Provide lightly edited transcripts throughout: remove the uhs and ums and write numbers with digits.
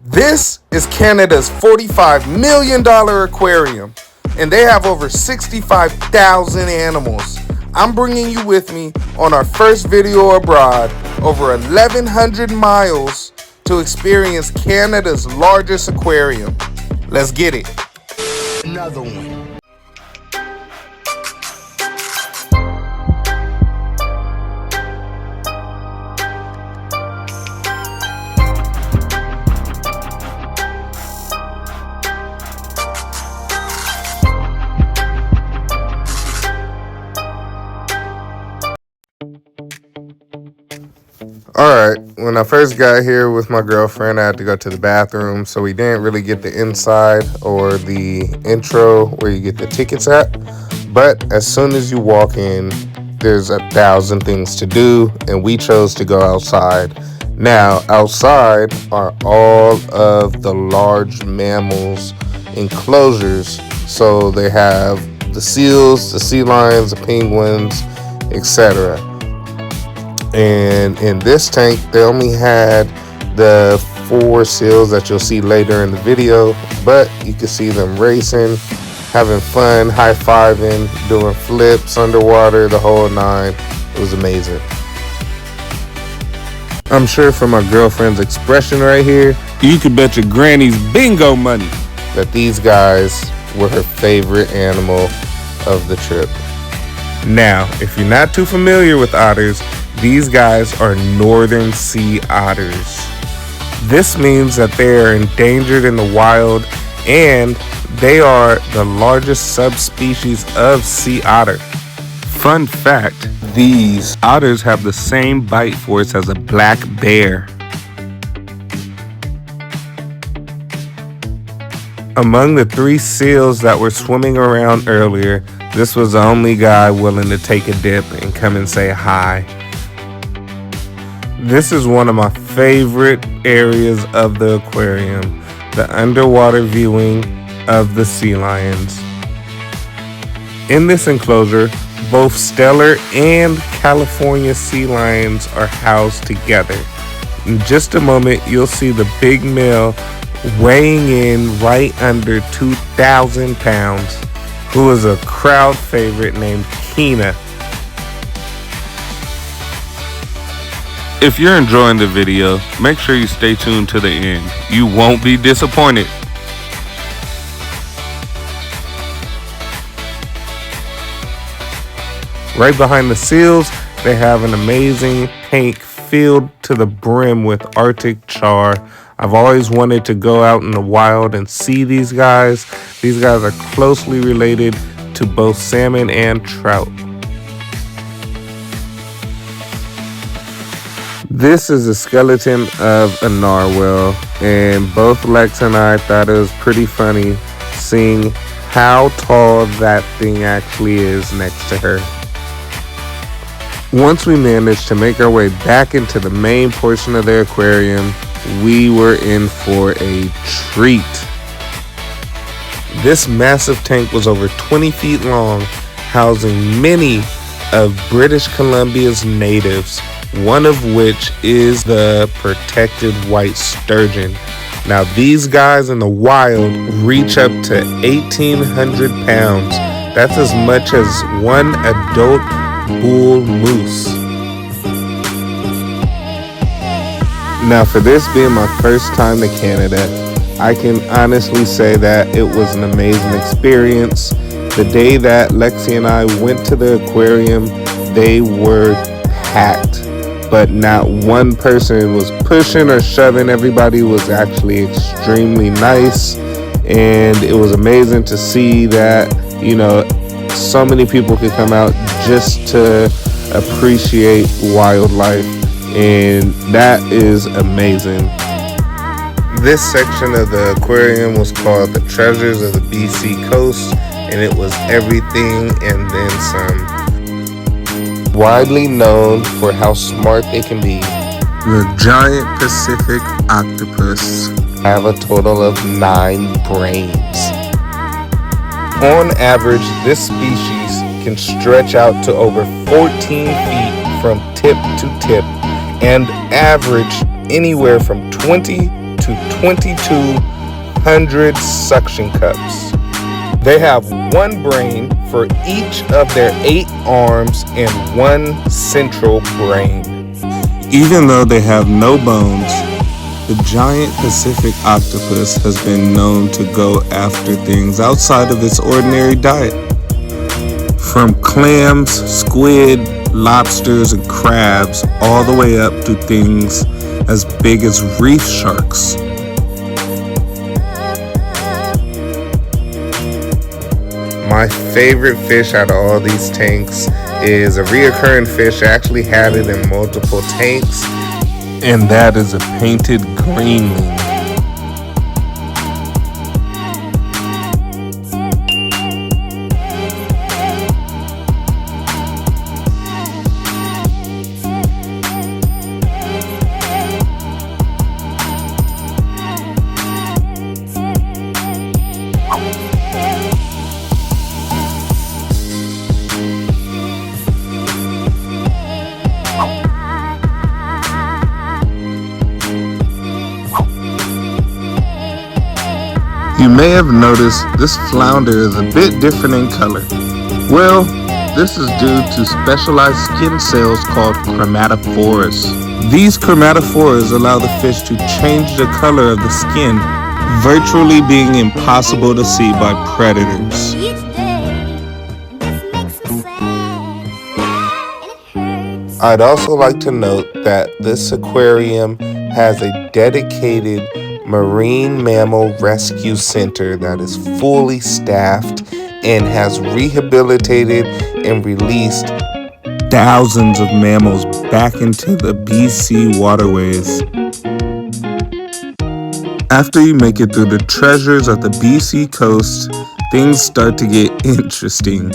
This is Canada's $45 million aquarium, and they have over 65,000 animals. I'm bringing you with me on our first video abroad, over 1,100 miles, to experience Canada's largest aquarium. Let's get it. Another one. Alright, when I first got here with my girlfriend, I had to go to the bathroom, so we didn't really get the inside or the intro where you get the tickets at. But as soon as you walk in, there's 1,000 things to do, and we chose to go outside. Now, outside are all of the large mammals enclosures. So they have the seals, the sea lions, the penguins, etc. And in this tank, they only had the 4 seals that you'll see later in the video, but you can see them racing, having fun, high-fiving, doing flips underwater, the whole 9. It was amazing. I'm sure from my girlfriend's expression right here, you could bet your granny's bingo money that these guys were her favorite animal of the trip. Now, if you're not too familiar with otters, these guys are northern sea otters. This means that they are endangered in the wild, and they are the largest subspecies of sea otter. Fun fact, these otters have the same bite force as a black bear. Among the 3 seals that were swimming around earlier, this was the only guy willing to take a dip and come and say hi. This is one of my favorite areas of the aquarium, the underwater viewing of the sea lions. In this enclosure, both Stellar and California sea lions are housed together. In just a moment, you'll see the big male weighing in right under 2,000 pounds, who is a crowd favorite named Keena. If you're enjoying the video, make sure you stay tuned to the end. You won't be disappointed. Right behind the seals, they have an amazing tank filled to the brim with Arctic char. I've always wanted to go out in the wild and see these guys. These guys are closely related to both salmon and trout. This is a skeleton of a narwhal, and both Lex and I thought it was pretty funny seeing how tall that thing actually is next to her. Once we managed to make our way back into the main portion of the aquarium, we were in for a treat. This massive tank was over 20 feet long, housing many of British Columbia's natives, one of which is the protected white sturgeon. Now, these guys in the wild reach up to 1,800 pounds. That's as much as one adult bull moose. Now, for this being my first time to Canada, I can honestly say that it was an amazing experience. The day that Lexi and I went to the aquarium, they were packed, but not one person was pushing or shoving. Everybody was actually extremely nice, and it was amazing to see that, so many people could come out just to appreciate wildlife, and that is amazing. This section of the aquarium was called the Treasures of the BC Coast, and it was everything and then some. Widely known for how smart they can be, the giant Pacific octopus have a total of 9 brains. On average, this species can stretch out to over 14 feet from tip to tip and average anywhere from 20 to 2,200 suction cups. They have one brain for each of their 8 arms and one central brain. Even though they have no bones, the giant Pacific octopus has been known to go after things outside of its ordinary diet. From clams, squid, lobsters, and crabs, all the way up to things as big as reef sharks. My favorite fish out of all these tanks is a reoccurring fish. I actually had it in multiple tanks, And that is a painted greenling. You may have noticed this flounder is a bit different in color. Well, this is due to specialized skin cells called chromatophores. These chromatophores allow the fish to change the color of the skin, virtually being impossible to see by predators. I'd also like to note that this aquarium has a dedicated marine mammal rescue center that is fully staffed and has rehabilitated and released Thousands of mammals back into the BC waterways. After you make it through the treasures of the BC coast, things start to get interesting.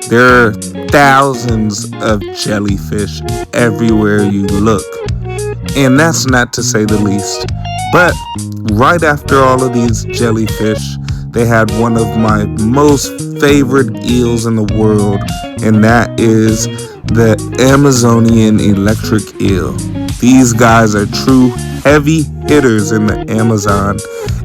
There are thousands of jellyfish everywhere you look, and that's not to say the least. But right after all of these jellyfish, they had one of my most favorite eels in the world, and that is the Amazonian electric eel. These guys are true heavy hitters in the Amazon,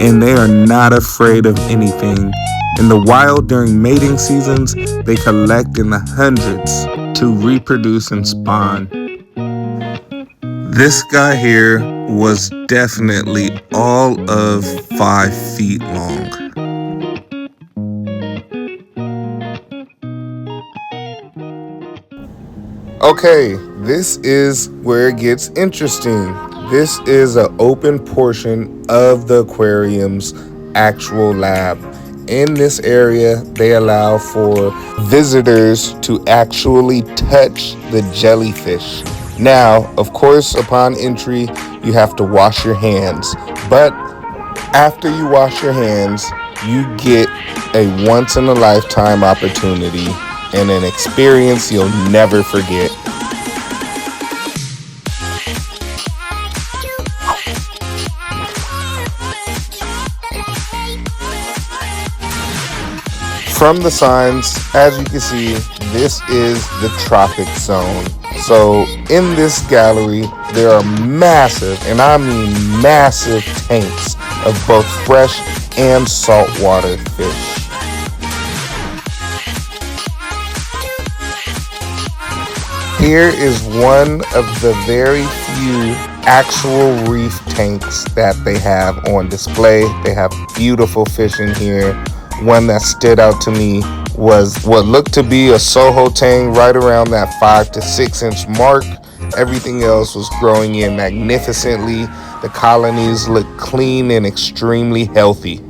and they are not afraid of anything. In the wild during mating seasons, they collect in the hundreds to reproduce and spawn. This guy here was definitely all of 5 feet long. Okay, this is where it gets interesting. This is an open portion of the aquarium's actual lab. In this area, they allow for visitors to actually touch the jellyfish. Now, of course, upon entry, you have to wash your hands. But after you wash your hands, you get a once-in-a-lifetime opportunity and an experience you'll never forget. From the signs, as you can see, this is the tropic zone. So in this gallery, there are massive, and I mean massive, tanks of both fresh and saltwater fish. Here is one of the very few actual reef tanks that they have on display. They have beautiful fish in here. One that stood out to me was what looked to be a Soho tang right around that 5 to 6 inch mark. Everything else was growing in magnificently. The colonies looked clean and extremely healthy.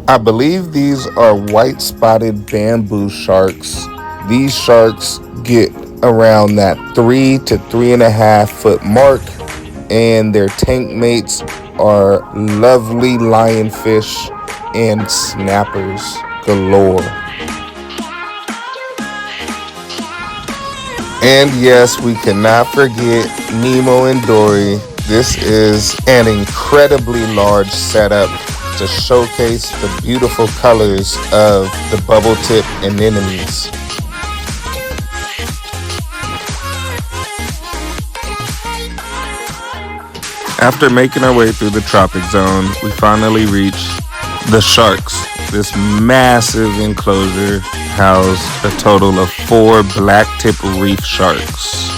I believe these are white-spotted bamboo sharks. These sharks get around that 3 to 3.5 foot mark, and their tank mates are lovely lionfish and snappers galore. And yes, we cannot forget Nemo and Dory. This is an incredibly large setup to showcase the beautiful colors of the bubble tip anemones. After making our way through the tropic zone, we finally reached the sharks. This massive enclosure housed a total of 4 black-tip reef sharks.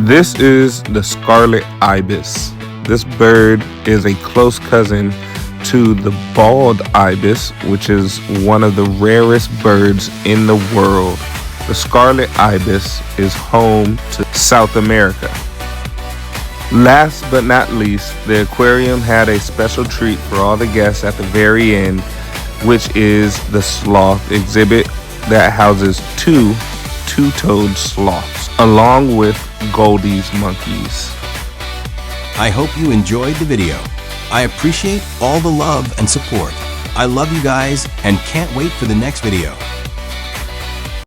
This is the scarlet ibis. This bird is a close cousin to the bald ibis, which is one of the rarest birds in the world. The scarlet ibis is home to South America. Last but not least, the aquarium had a special treat for all the guests at the very end, which is the sloth exhibit that houses 2 two-toed sloths, along with Goldie's monkeys. I hope you enjoyed the video. I appreciate all the love and support. I love you guys and can't wait for the next video.